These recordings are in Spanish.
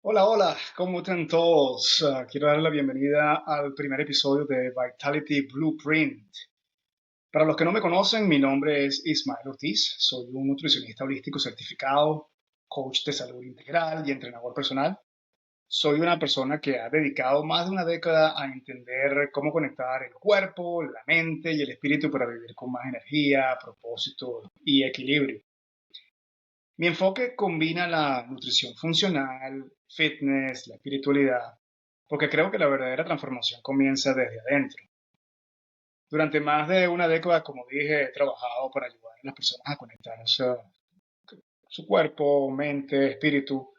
Hola, hola, ¿cómo están todos? Quiero dar la bienvenida al primer episodio de Vitality Blueprint. Para los que no me conocen, mi nombre es Ismael Ortiz, soy un nutricionista holístico certificado, coach de salud integral y entrenador personal. Soy una persona que ha dedicado más de una década a entender cómo conectar el cuerpo, la mente y el espíritu para vivir con más energía, propósito y equilibrio. Mi enfoque combina la nutrición funcional, fitness, la espiritualidad, porque creo que la verdadera transformación comienza desde adentro. Durante más de una década, como dije, he trabajado para ayudar a las personas a conectar su cuerpo, mente, espíritu,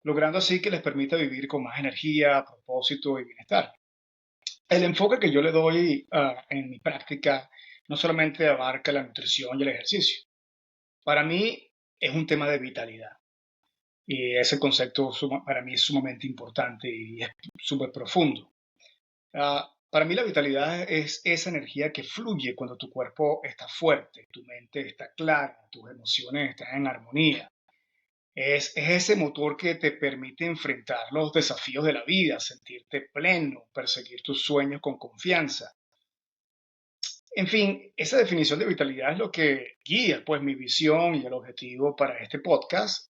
logrando así que les permita vivir con más energía, propósito y bienestar. El enfoque que yo le doy en mi práctica no solamente abarca la nutrición y el ejercicio. Para mí es un tema de vitalidad. Y ese concepto para mí es sumamente importante y es súper profundo. Para mí la vitalidad es esa energía que fluye cuando tu cuerpo está fuerte, tu mente está clara, tus emociones están en armonía. Es ese motor que te permite enfrentar los desafíos de la vida, sentirte pleno, perseguir tus sueños con confianza. En fin, esa definición de vitalidad es lo que guía pues mi visión y el objetivo para este podcast.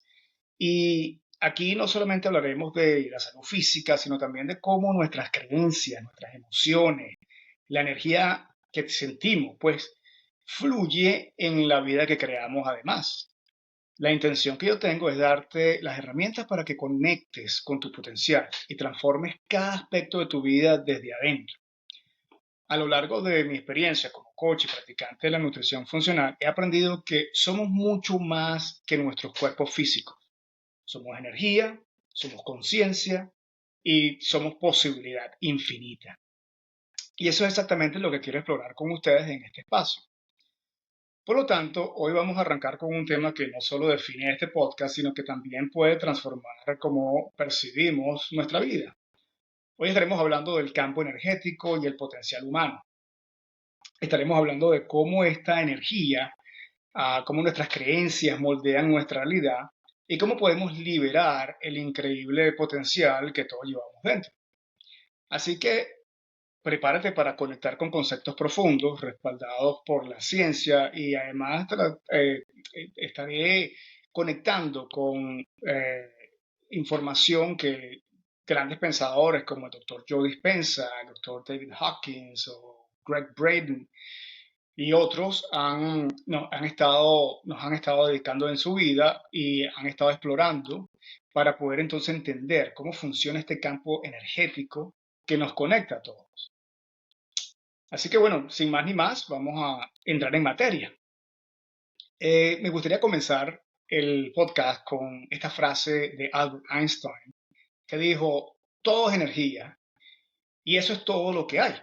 Y aquí no solamente hablaremos de la salud física, sino también de cómo nuestras creencias, nuestras emociones, la energía que sentimos, pues fluye en la vida que creamos además. La intención que yo tengo es darte las herramientas para que conectes con tu potencial y transformes cada aspecto de tu vida desde adentro. A lo largo de mi experiencia como coach y practicante de la nutrición funcional, he aprendido que somos mucho más que nuestros cuerpos físicos. Somos energía, somos conciencia y somos posibilidad infinita. Y eso es exactamente lo que quiero explorar con ustedes en este espacio. Por lo tanto, hoy vamos a arrancar con un tema que no solo define este podcast, sino que también puede transformar cómo percibimos nuestra vida. Hoy estaremos hablando del campo energético y el potencial humano. Estaremos hablando de cómo esta energía, cómo nuestras creencias moldean nuestra realidad y cómo podemos liberar el increíble potencial que todos llevamos dentro. Así que prepárate para conectar con conceptos profundos, respaldados por la ciencia y además estaré conectando con información que grandes pensadores como el doctor Joe Dispenza, el doctor David Hawkins o Greg Braden y otros nos han estado dedicando en su vida y han estado explorando para poder entonces entender cómo funciona este campo energético que nos conecta a todos. Así que bueno, sin más ni más, vamos a entrar en materia. Me gustaría comenzar el podcast con esta frase de Albert Einstein que dijo, todo es energía y eso es todo lo que hay.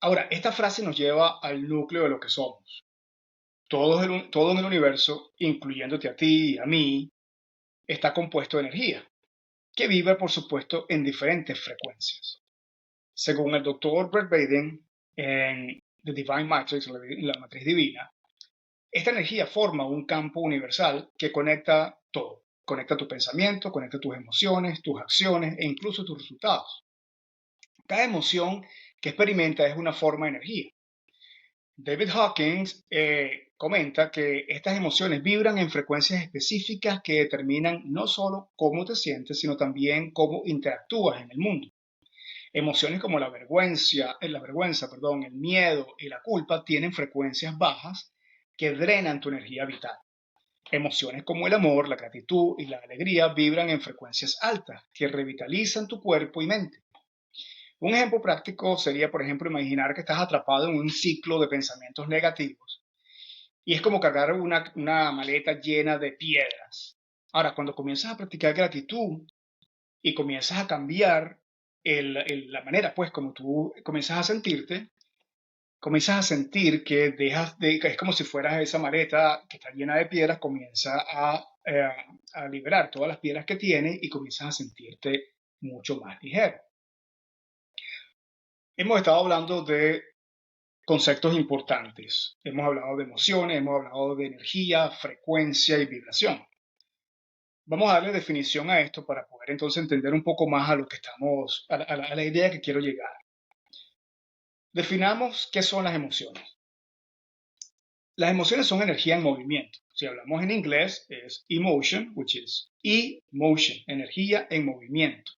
Ahora, esta frase nos lleva al núcleo de lo que somos. Todo en el universo, incluyéndote a ti y a mí, está compuesto de energía, que vive, por supuesto, en diferentes frecuencias. Según el doctor Brett Baden, en The Divine Matrix, la matriz divina, esta energía forma un campo universal que conecta todo. Conecta tu pensamiento, conecta tus emociones, tus acciones e incluso tus resultados. Cada emoción que experimenta es una forma de energía. David Hawkins comenta que estas emociones vibran en frecuencias específicas que determinan no solo cómo te sientes, sino también cómo interactúas en el mundo. Emociones como el miedo y la culpa tienen frecuencias bajas que drenan tu energía vital. Emociones como el amor, la gratitud y la alegría vibran en frecuencias altas que revitalizan tu cuerpo y mente. Un ejemplo práctico sería, por ejemplo, imaginar que estás atrapado en un ciclo de pensamientos negativos y es como cargar una maleta llena de piedras. Ahora, cuando comienzas a practicar gratitud y comienzas a cambiar la manera, pues, como tú comienzas a sentirte, comienzas a sentir que que es como si fueras esa maleta que está llena de piedras, comienza a liberar todas las piedras que tiene y comienzas a sentirte mucho más ligero. Hemos estado hablando de conceptos importantes. Hemos hablado de emociones, hemos hablado de energía, frecuencia y vibración. Vamos a darle definición a esto para poder entonces entender un poco más a lo que estamos, a la idea que quiero llegar. Definamos qué son las emociones. Las emociones son energía en movimiento. Si hablamos en inglés es emotion, which is emotion, energía en movimiento.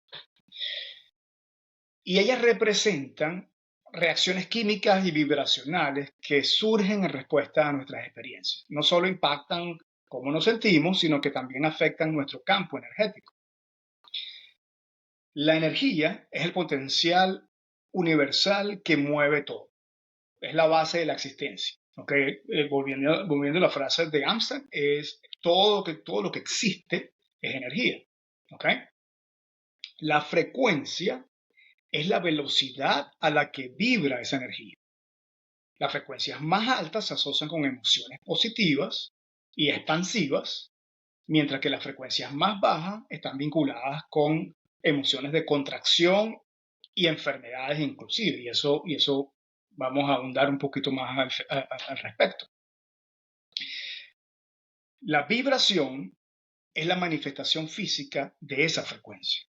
Y ellas representan reacciones químicas y vibracionales que surgen en respuesta a nuestras experiencias. No solo impactan cómo nos sentimos, sino que también afectan nuestro campo energético. La energía es el potencial universal que mueve todo. Es la base de la existencia. ¿Okay? Volviendo a la frase de Amsterdam, es todo lo que existe es energía. ¿Okay? La frecuencia es la velocidad a la que vibra esa energía. Las frecuencias más altas se asocian con emociones positivas y expansivas, mientras que las frecuencias más bajas están vinculadas con emociones de contracción y enfermedades inclusive. Y eso vamos a ahondar un poquito más al respecto. La vibración es la manifestación física de esa frecuencia,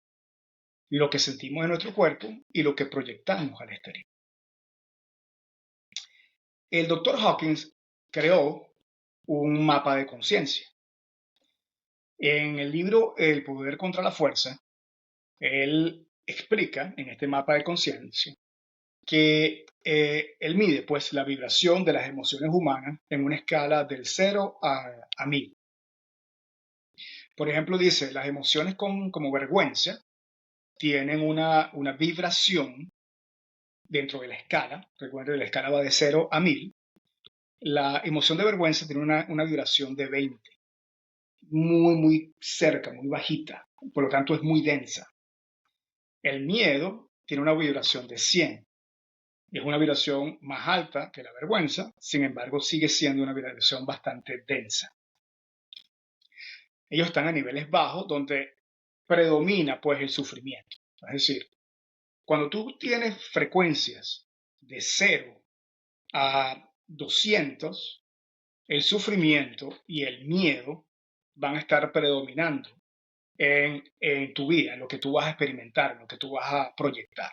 lo que sentimos en nuestro cuerpo y lo que proyectamos al exterior. El doctor Hawkins creó un mapa de conciencia. En el libro El poder contra la fuerza, él explica en este mapa de conciencia que él mide pues la vibración de las emociones humanas en una escala del 0 a 1000. Por ejemplo, dice, las emociones como vergüenza tienen una vibración dentro de la escala. Recuerden, la escala va de 0 a 1000. La emoción de vergüenza tiene una vibración de 20, muy cerca, muy bajita, por lo tanto es muy densa. El miedo tiene una vibración de 100, es una vibración más alta que la vergüenza, sin embargo sigue siendo una vibración bastante densa. Ellos están a niveles bajos donde predomina pues el sufrimiento. Es decir, cuando tú tienes frecuencias de 0 a 200, el sufrimiento y el miedo van a estar predominando en tu vida, en lo que tú vas a experimentar, en lo que tú vas a proyectar.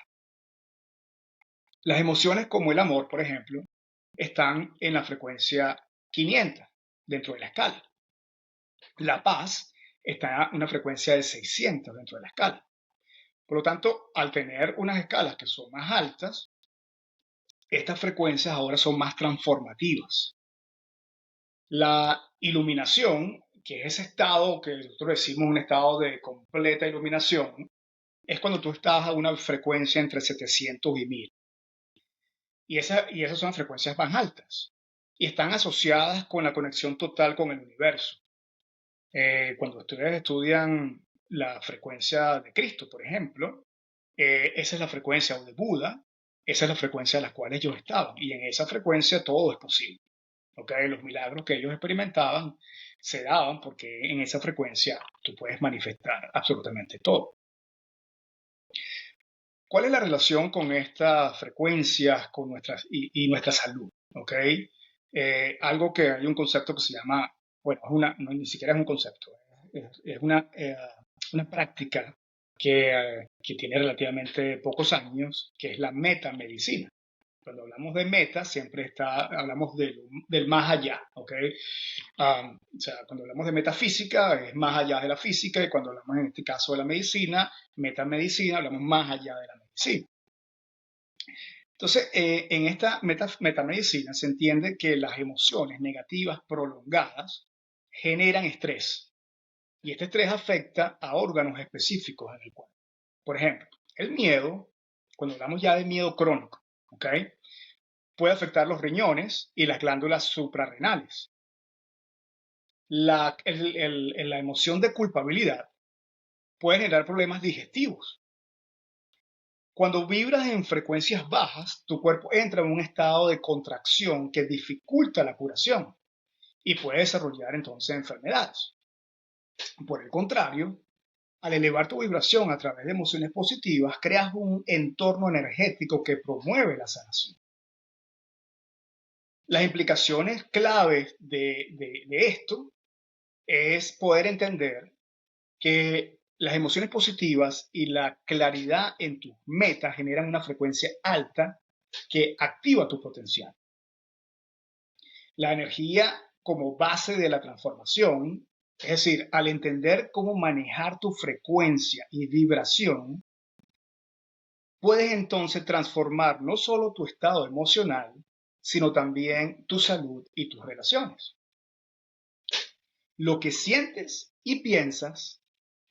Las emociones como el amor, por ejemplo, están en la frecuencia 500 dentro de la escala. La paz está en una frecuencia de 600 dentro de la escala. Por lo tanto, al tener unas escalas que son más altas, estas frecuencias ahora son más transformativas. La iluminación, que es ese estado que nosotros decimos un estado de completa iluminación, es cuando tú estás a una frecuencia entre 700 y 1000. Y esas son frecuencias más altas. Y están asociadas con la conexión total con el universo. Cuando ustedes estudian la frecuencia de Cristo, por ejemplo, esa es la frecuencia, o de Buda, esa es la frecuencia a la cual ellos estaban. Y en esa frecuencia todo es posible. ¿Okay? Los milagros que ellos experimentaban se daban porque en esa frecuencia tú puedes manifestar absolutamente todo. ¿Cuál es la relación con estas frecuencias con y nuestra salud? ¿Okay? Algo que hay un concepto que se llama, bueno, no, ni siquiera es un concepto, es una práctica que tiene relativamente pocos años, que es la metamedicina. Cuando hablamos de meta, siempre hablamos del más allá, ¿ok? O sea, cuando hablamos de metafísica, es más allá de la física, y cuando hablamos en este caso de la medicina, metamedicina, hablamos más allá de la medicina. Entonces, en esta metamedicina se entiende que las emociones negativas prolongadas generan estrés, y este estrés afecta a órganos específicos en el cuerpo. Por ejemplo, el miedo, cuando hablamos ya de miedo crónico, ¿ok? Puede afectar los riñones y las glándulas suprarrenales. La emoción de culpabilidad puede generar problemas digestivos. Cuando vibras en frecuencias bajas, tu cuerpo entra en un estado de contracción que dificulta la curación y puede desarrollar entonces enfermedades. Por el contrario, al elevar tu vibración a través de emociones positivas, creas un entorno energético que promueve la sanación. Las implicaciones claves de esto es poder entender que las emociones positivas y la claridad en tus metas generan una frecuencia alta que activa tu potencial. La energía como base de la transformación, es decir, al entender cómo manejar tu frecuencia y vibración, puedes entonces transformar no solo tu estado emocional, sino también tu salud y tus relaciones. Lo que sientes y piensas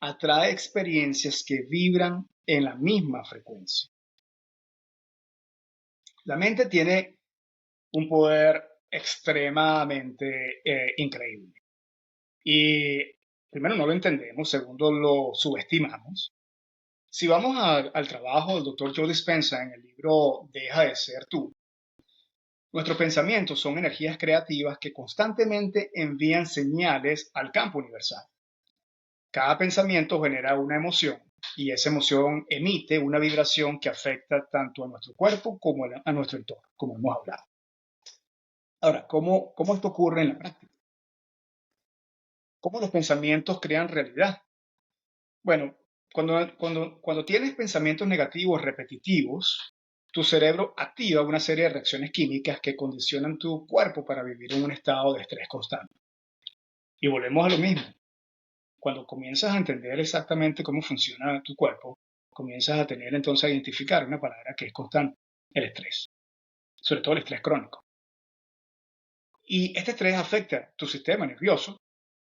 atrae experiencias que vibran en la misma frecuencia. La mente tiene un poder extremadamente increíble. Y primero no lo entendemos, segundo lo subestimamos. Si vamos al trabajo del doctor Joe Dispenza en el libro Deja de ser tú, nuestros pensamientos son energías creativas que constantemente envían señales al campo universal. Cada pensamiento genera una emoción y esa emoción emite una vibración que afecta tanto a nuestro cuerpo como a nuestro entorno, como hemos hablado. Ahora, ¿cómo esto ocurre en la práctica? ¿Cómo los pensamientos crean realidad? Bueno, cuando tienes pensamientos negativos repetitivos, tu cerebro activa una serie de reacciones químicas que condicionan tu cuerpo para vivir en un estado de estrés constante. Y volvemos a lo mismo. Cuando comienzas a entender exactamente cómo funciona tu cuerpo, comienzas a tener entonces a identificar una palabra que es constante, el estrés, sobre todo el estrés crónico. Y este estrés afecta tu sistema nervioso,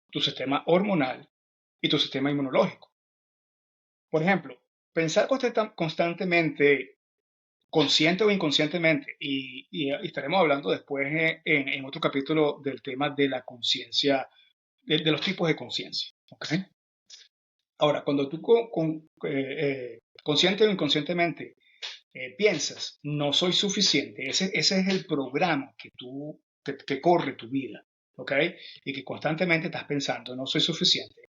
tu sistema hormonal y tu sistema inmunológico. Por ejemplo, pensar constantemente, consciente o inconscientemente, y estaremos hablando después en otro capítulo del tema de la conciencia, de los tipos de conciencia. ¿Okay? Ahora, cuando tú consciente o inconscientemente piensas, no soy suficiente, ese es el programa que corre tu vida, ¿ok? Y que constantemente estás pensando, no soy suficiente.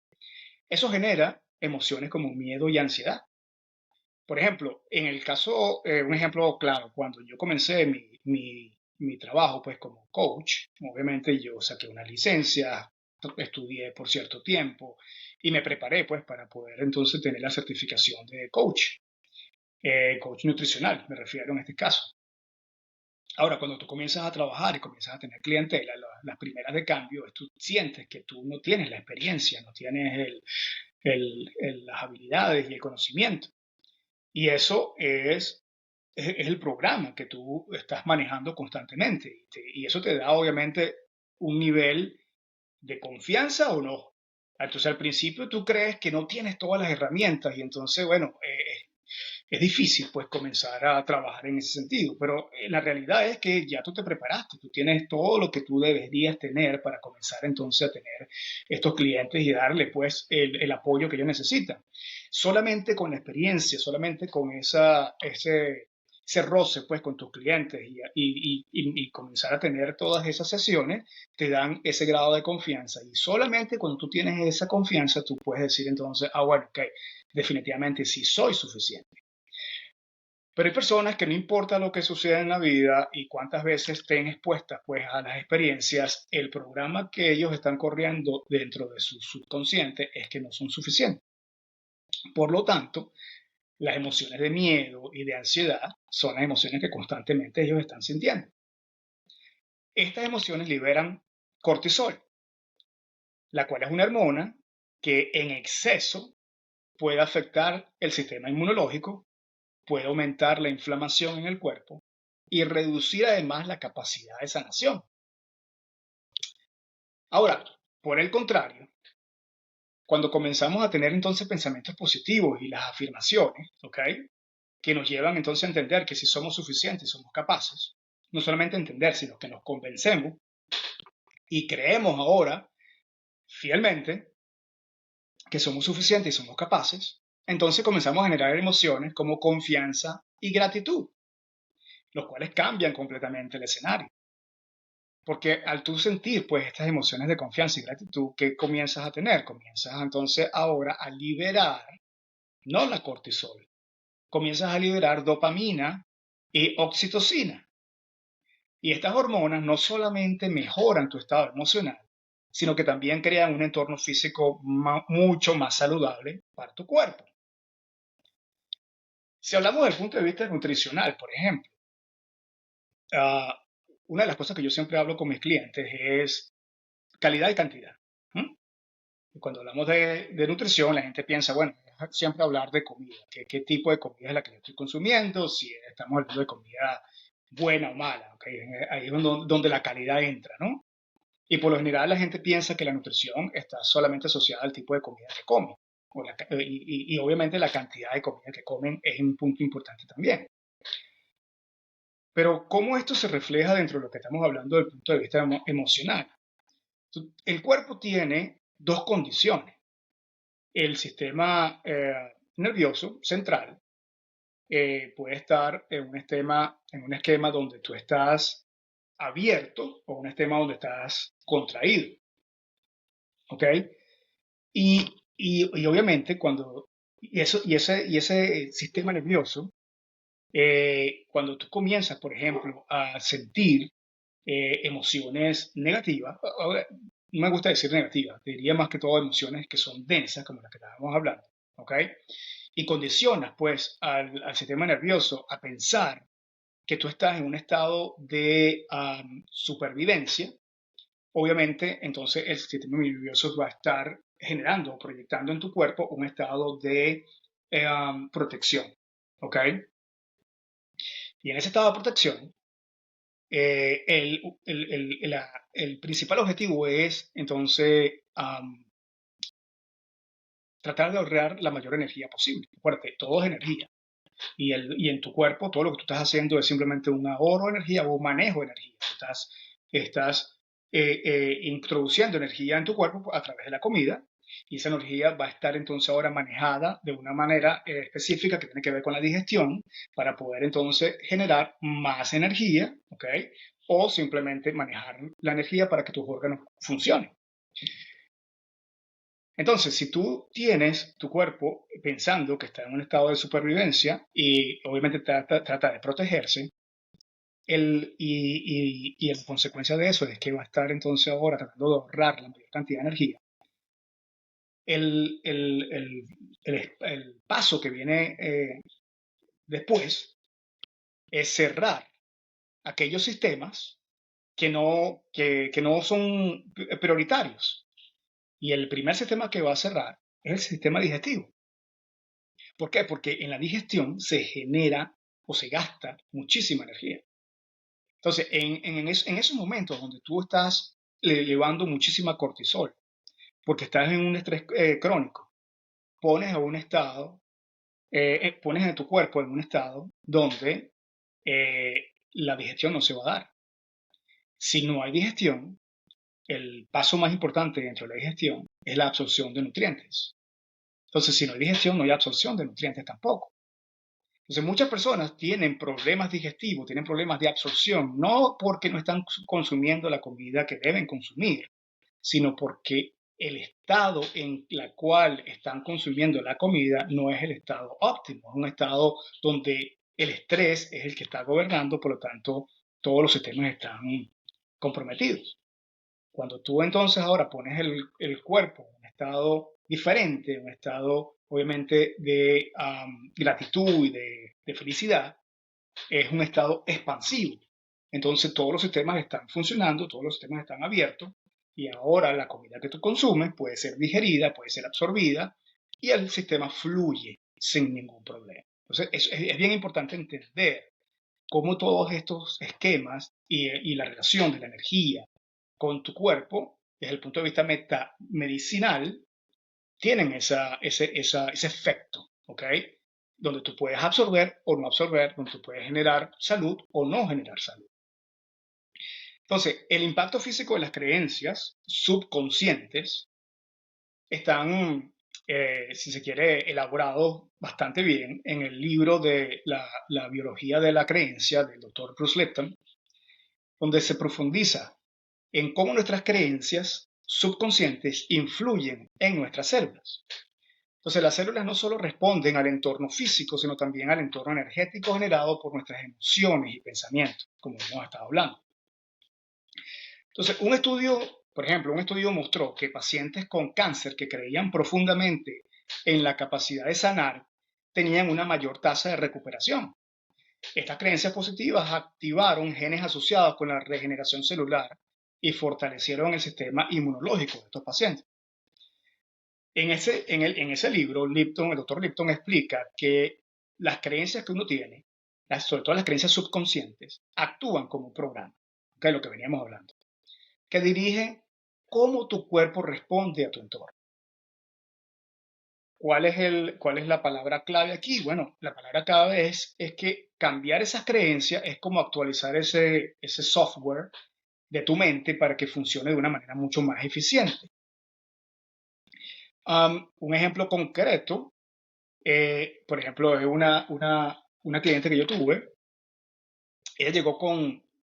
Eso genera emociones como miedo y ansiedad. Por ejemplo, en el caso, un ejemplo claro, cuando yo comencé mi trabajo pues como coach, obviamente yo saqué una licencia, estudié por cierto tiempo y me preparé pues para poder entonces tener la certificación de coach, coach nutricional, me refiero en este caso. Ahora, cuando tú comienzas a trabajar y comienzas a tener clientela, las primeras de cambio, tú sientes que tú no tienes la experiencia, no tienes las habilidades y el conocimiento. Y eso es el programa que tú estás manejando constantemente. Y eso te da obviamente un nivel de confianza o no. Entonces al principio tú crees que no tienes todas las herramientas y entonces, bueno, es difícil pues comenzar a trabajar en ese sentido, pero la realidad es que ya tú te preparaste, tú tienes todo lo que tú deberías tener para comenzar entonces a tener estos clientes y darle pues el apoyo que ellos necesitan. Solamente con la experiencia, solamente con ese roce pues con tus clientes y comenzar a tener todas esas sesiones te dan ese grado de confianza y solamente cuando tú tienes esa confianza tú puedes decir entonces, bueno, ok, definitivamente sí soy suficiente. Pero hay personas que no importa lo que suceda en la vida y cuántas veces estén expuestas pues a las experiencias, el programa que ellos están corriendo dentro de su subconsciente es que no son suficientes. Por lo tanto, las emociones de miedo y de ansiedad son las emociones que constantemente ellos están sintiendo. Estas emociones liberan cortisol, la cual es una hormona que en exceso puede afectar el sistema inmunológico, puede aumentar la inflamación en el cuerpo y reducir además la capacidad de sanación. Ahora, por el contrario, cuando comenzamos a tener entonces pensamientos positivos y las afirmaciones, ¿ok? Que nos llevan entonces a entender que si somos suficientes, somos capaces, no solamente entender, sino que nos convencemos y creemos ahora fielmente que somos suficientes y somos capaces, entonces comenzamos a generar emociones como confianza y gratitud, los cuales cambian completamente el escenario. Porque al tú sentir pues estas emociones de confianza y gratitud, ¿qué comienzas a tener? Comienzas entonces ahora a liberar, no la cortisol, comienzas a liberar dopamina y oxitocina. Y estas hormonas no solamente mejoran tu estado emocional, sino que también crean un entorno físico mucho más saludable para tu cuerpo. Si hablamos del punto de vista nutricional, por ejemplo, uh, una de las cosas que yo siempre hablo con mis clientes es calidad y cantidad. ¿Mm? Y cuando hablamos de nutrición, la gente piensa, bueno, siempre hablar de comida, qué tipo de comida es la que yo estoy consumiendo, si estamos hablando de comida buena o mala, ¿okay? Ahí es donde la calidad entra, ¿no? Y por lo general la gente piensa que la nutrición está solamente asociada al tipo de comida que come. Y obviamente la cantidad de comida que comen es un punto importante también. Pero ¿cómo esto se refleja dentro de lo que estamos hablando desde el punto de vista emocional? El cuerpo tiene dos condiciones. El sistema nervioso central puede estar en un esquema donde tú estás abierto o un esquema donde estás contraído. ¿Ok? Y obviamente ese sistema nervioso, cuando tú comienzas, por ejemplo, a sentir emociones negativas, no me gusta decir negativas, diría más que todo emociones que son densas, como las que estábamos hablando, ¿ok? Y condicionas, pues, al sistema nervioso a pensar que tú estás en un estado de supervivencia. Obviamente, entonces el sistema nervioso va a estar generando o proyectando en tu cuerpo un estado de protección, ¿ok? Y en ese estado de protección, el principal objetivo es entonces tratar de ahorrar la mayor energía posible. Acuérdate, todo es energía. Y en tu cuerpo, todo lo que tú estás haciendo es simplemente un ahorro de energía o un manejo de energía. Estás introduciendo energía en tu cuerpo a través de la comida, y esa energía va a estar entonces ahora manejada de una manera específica que tiene que ver con la digestión para poder entonces generar más energía, ¿ok? O simplemente manejar la energía para que tus órganos funcionen. Entonces, si tú tienes tu cuerpo pensando que está en un estado de supervivencia y obviamente trata de protegerse, y la consecuencia de eso es que va a estar entonces ahora tratando de ahorrar la mayor cantidad de energía. El, el- el- el paso que viene después es cerrar aquellos sistemas que no son prioritarios. Y el primer sistema que va a cerrar es el sistema digestivo. ¿Por qué? Porque en la digestión se genera o se gasta muchísima energía. Entonces, en esos momentos donde tú estás elevando muchísima cortisol, porque estás en un estrés crónico, pones a un estado, pones a tu cuerpo en un estado donde la digestión no se va a dar. Si no hay digestión, el paso más importante dentro de la digestión es la absorción de nutrientes. Entonces, si no hay digestión, no hay absorción de nutrientes tampoco. Entonces, muchas personas tienen problemas digestivos, tienen problemas de absorción, no porque no están consumiendo la comida que deben consumir, sino porque el estado en el cual están consumiendo la comida no es el estado óptimo, es un estado donde el estrés es el que está gobernando, por lo tanto, todos los sistemas están comprometidos. Cuando tú entonces ahora pones el cuerpo en un estado diferente, un estado obviamente de gratitud y de felicidad, es un estado expansivo. Entonces todos los sistemas están funcionando, todos los sistemas están abiertos y ahora la comida que tú consumes puede ser digerida, puede ser absorbida y el sistema fluye sin ningún problema. Entonces es bien importante entender cómo todos estos esquemas y la relación de la energía con tu cuerpo, desde el punto de vista medicinal, tienen ese efecto, ¿ok? Donde tú puedes absorber o no absorber, donde tú puedes generar salud o no generar salud. Entonces, el impacto físico de las creencias subconscientes están, si se quiere, elaborados bastante bien en el libro de la biología de la creencia del doctor Bruce Lipton, donde se profundiza en cómo nuestras creencias subconscientes influyen en nuestras células. Entonces, las células no solo responden al entorno físico, sino también al entorno energético generado por nuestras emociones y pensamientos, como hemos estado hablando. Entonces, un estudio, Por ejemplo, un estudio mostró que pacientes con cáncer que creían profundamente en la capacidad de sanar tenían una mayor tasa de recuperación. Estas creencias positivas activaron genes asociados con la regeneración celular y fortalecieron el sistema inmunológico de estos pacientes. En ese libro, el doctor Lipton explica que las creencias que uno tiene, sobre todo las creencias subconscientes, actúan como un programa, que es lo que veníamos hablando, que dirige cómo tu cuerpo responde a tu entorno. ¿Cuál es la palabra clave aquí? Bueno, la palabra clave es que cambiar esas creencias es como actualizar ese software de tu mente para que funcione de una manera mucho más eficiente. Un ejemplo concreto, por ejemplo, es una cliente que yo tuve. Ella llegó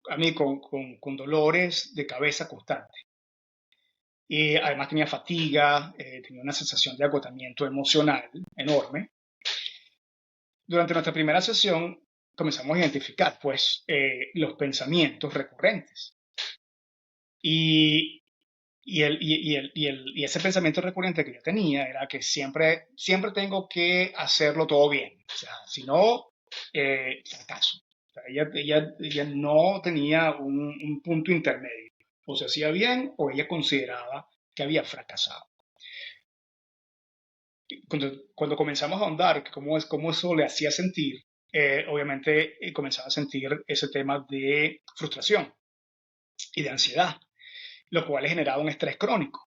a mí con dolores de cabeza constantes. Y además tenía fatiga, tenía una sensación de agotamiento emocional enorme. Durante nuestra primera sesión comenzamos a identificar pues los pensamientos recurrentes. Y, y ese pensamiento recurrente que yo tenía era que siempre tengo que hacerlo todo bien. O sea, si no, fracaso. O sea, ella no tenía un punto intermedio. O se hacía bien o ella consideraba que había fracasado. Cuando comenzamos a ahondar, cómo eso le hacía sentir, obviamente comenzaba a sentir ese tema de frustración y de ansiedad, lo cual le generaba un estrés crónico,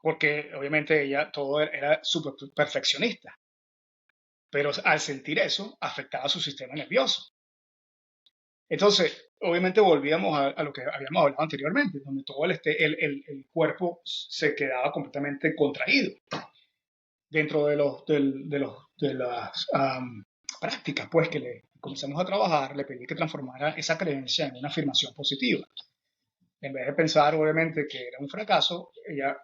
porque obviamente ella todo era súper perfeccionista, pero al sentir eso afectaba su sistema nervioso. Entonces, obviamente volvíamos a lo que habíamos hablado anteriormente, donde todo el cuerpo se quedaba completamente contraído dentro de las prácticas pues, que le comenzamos a trabajar. Le pedí que transformara esa creencia en una afirmación positiva. En vez de pensar, obviamente, que era un fracaso, ella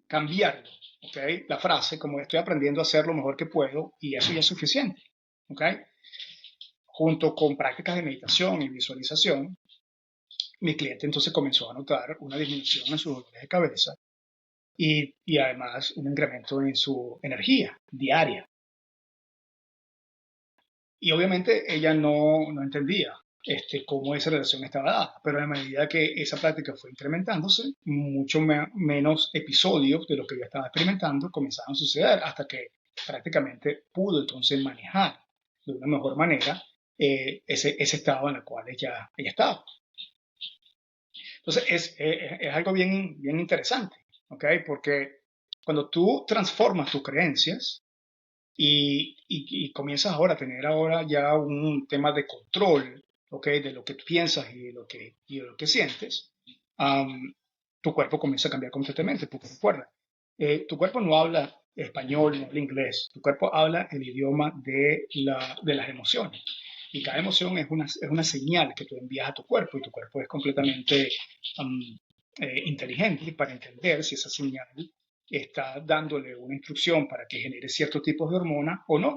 cambiarlo, ¿okay? La frase, como estoy aprendiendo a hacer lo mejor que puedo y eso ya es suficiente, ¿okay? Junto con prácticas de meditación y visualización, mi cliente entonces comenzó a notar una disminución en sus dolores de cabeza y además un incremento en su energía diaria. Y obviamente ella no entendía cómo esa relación estaba dada, pero a medida que esa práctica fue incrementándose, mucho menos episodios de lo que ella estaba experimentando comenzaron a suceder hasta que prácticamente pudo entonces manejar de una mejor manera ese estado en el cual ella estaba. Entonces es algo bien interesante, ¿ok? Porque cuando tú transformas tus creencias, y comienzas ahora a tener ahora ya un tema de control, ¿ok? De lo que tú piensas y de lo que sientes, tu cuerpo comienza a cambiar completamente, porque recuerda, tu cuerpo no habla español, no habla inglés, tu cuerpo habla el idioma de las emociones. Y cada emoción es una señal que tú envías a tu cuerpo y tu cuerpo es completamente inteligente para entender si esa señal está dándole una instrucción para que genere ciertos tipos de hormona o no.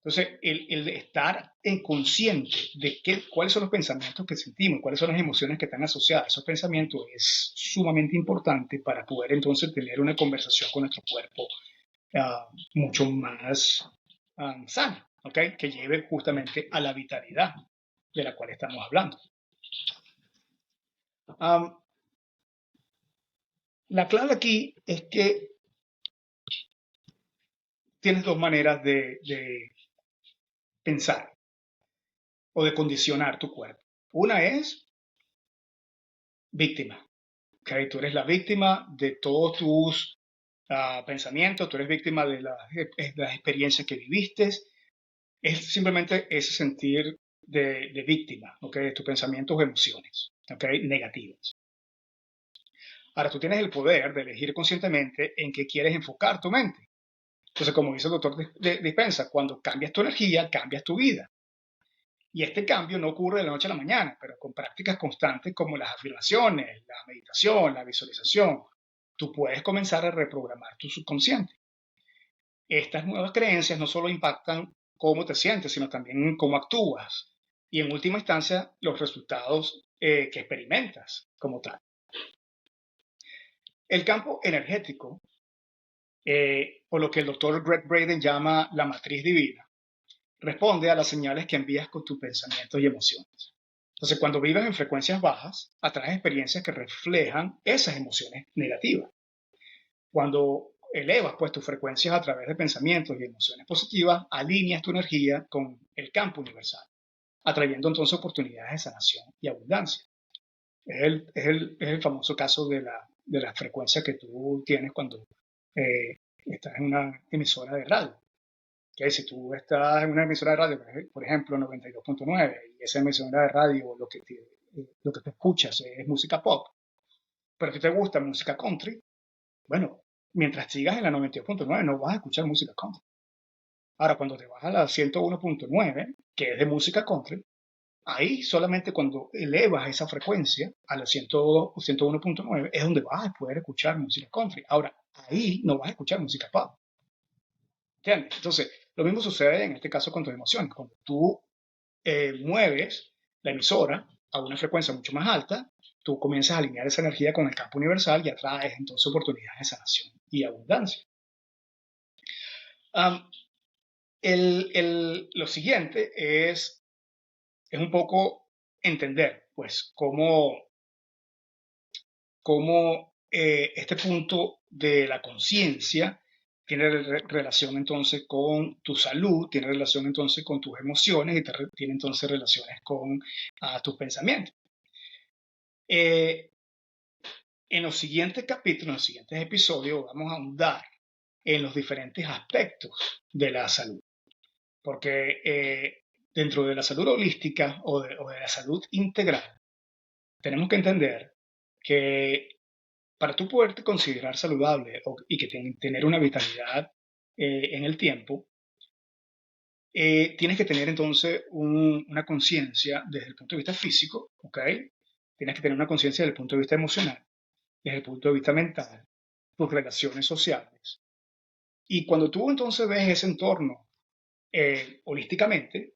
Entonces, el estar en consciente de cuáles son los pensamientos que sentimos, cuáles son las emociones que están asociadas a esos pensamientos es sumamente importante para poder entonces tener una conversación con nuestro cuerpo mucho más sana, ¿okay? Que lleve justamente a la vitalidad de la cual estamos hablando. La clave aquí es que tienes dos maneras de pensar o de condicionar tu cuerpo. Una es víctima. ¿Okay? Tú eres la víctima de todos tus pensamientos, tú eres víctima de las experiencias que viviste. Es simplemente ese sentir de víctima, ¿okay? De tus pensamientos o emociones, ¿okay? Negativas. Ahora tú tienes el poder de elegir conscientemente en qué quieres enfocar tu mente. Entonces, como dice el doctor Dispensa, cuando cambias tu energía, cambias tu vida. Y este cambio no ocurre de la noche a la mañana, pero con prácticas constantes como las afirmaciones, la meditación, la visualización, tú puedes comenzar a reprogramar tu subconsciente. Estas nuevas creencias no solo impactan cómo te sientes, sino también cómo actúas y en última instancia los resultados que experimentas como tal. El campo energético, o lo que el doctor Greg Braden llama la matriz divina, responde a las señales que envías con tus pensamientos y emociones. Entonces, cuando vives en frecuencias bajas, atraes experiencias que reflejan esas emociones negativas. Cuando elevas pues tus frecuencias a través de pensamientos y emociones positivas, alineas tu energía con el campo universal, atrayendo entonces oportunidades de sanación y abundancia. Es el famoso caso de la frecuencia que tú tienes cuando estás en una emisora de radio. Que si tú estás en una emisora de radio, por ejemplo, 92.9, y esa emisora de radio lo que te escuchas es música pop, pero si te gusta música country, bueno, mientras sigas en la 92.9 no vas a escuchar música country. Ahora, cuando te vas a la 101.9, que es de música country, ahí solamente cuando elevas esa frecuencia a la 102 o 101.9 es donde vas a poder escuchar música country. Ahora, ahí no vas a escuchar música pop. ¿Entiendes? Entonces, lo mismo sucede en este caso con tus emociones. Cuando tú mueves la emisora a una frecuencia mucho más alta, tú comienzas a alinear esa energía con el campo universal y atraes entonces oportunidades de sanación y abundancia. Um, lo siguiente es un poco entender, pues, cómo este punto de la conciencia tiene relación entonces con tu salud, tiene relación entonces con tus emociones y tiene entonces relaciones con tus pensamientos. En los siguientes capítulos, en los siguientes episodios, vamos a ahondar en los diferentes aspectos de la salud. Porque dentro de la salud holística o de la salud integral, tenemos que entender que para tú poderte considerar saludable y que tener una vitalidad en el tiempo, tienes que tener entonces una conciencia desde el punto de vista físico, ¿ok? Tienes que tener una conciencia desde el punto de vista emocional, desde el punto de vista mental, tus relaciones sociales. Y cuando tú entonces ves ese entorno holísticamente,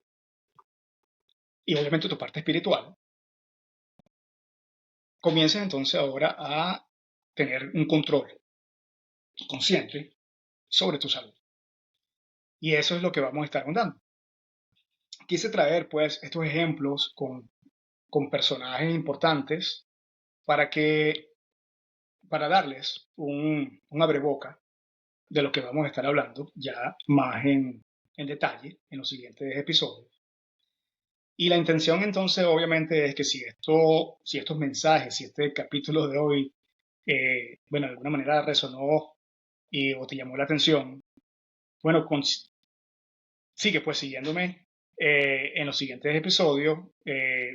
y obviamente tu parte espiritual, comienzas entonces ahora a tener un control consciente sobre tu salud. Y eso es lo que vamos a estar ahondando. Quise traer pues estos ejemplos con personajes importantes para para darles un abreboca de lo que vamos a estar hablando ya más en detalle en los siguientes episodios. Y la intención entonces obviamente es que si estos mensajes, si este capítulo de hoy, bueno, de alguna manera resonó o te llamó la atención, bueno, sigue pues siguiéndome en los siguientes episodios,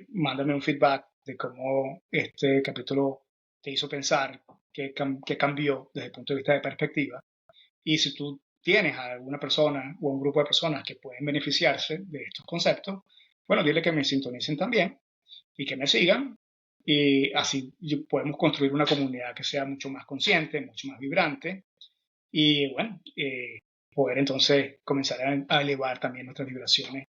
mándame un feedback de cómo este capítulo te hizo pensar, qué cambió desde el punto de vista de perspectiva. Y si tú tienes a alguna persona o un grupo de personas que pueden beneficiarse de estos conceptos, bueno, dile que me sintonicen también y que me sigan. Y así podemos construir una comunidad que sea mucho más consciente, mucho más vibrante. Y bueno, poder entonces comenzar a elevar también nuestras vibraciones,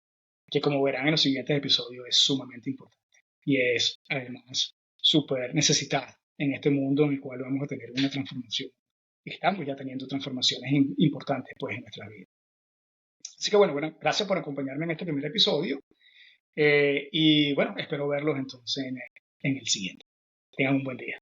que como verán en los siguientes episodios es sumamente importante. Y es además súper necesitada en este mundo en el cual vamos a tener una transformación. Estamos ya teniendo transformaciones importantes pues en nuestra vida. Así que bueno, gracias por acompañarme en este primer episodio. Y bueno, espero verlos entonces en el siguiente. Tengan un buen día.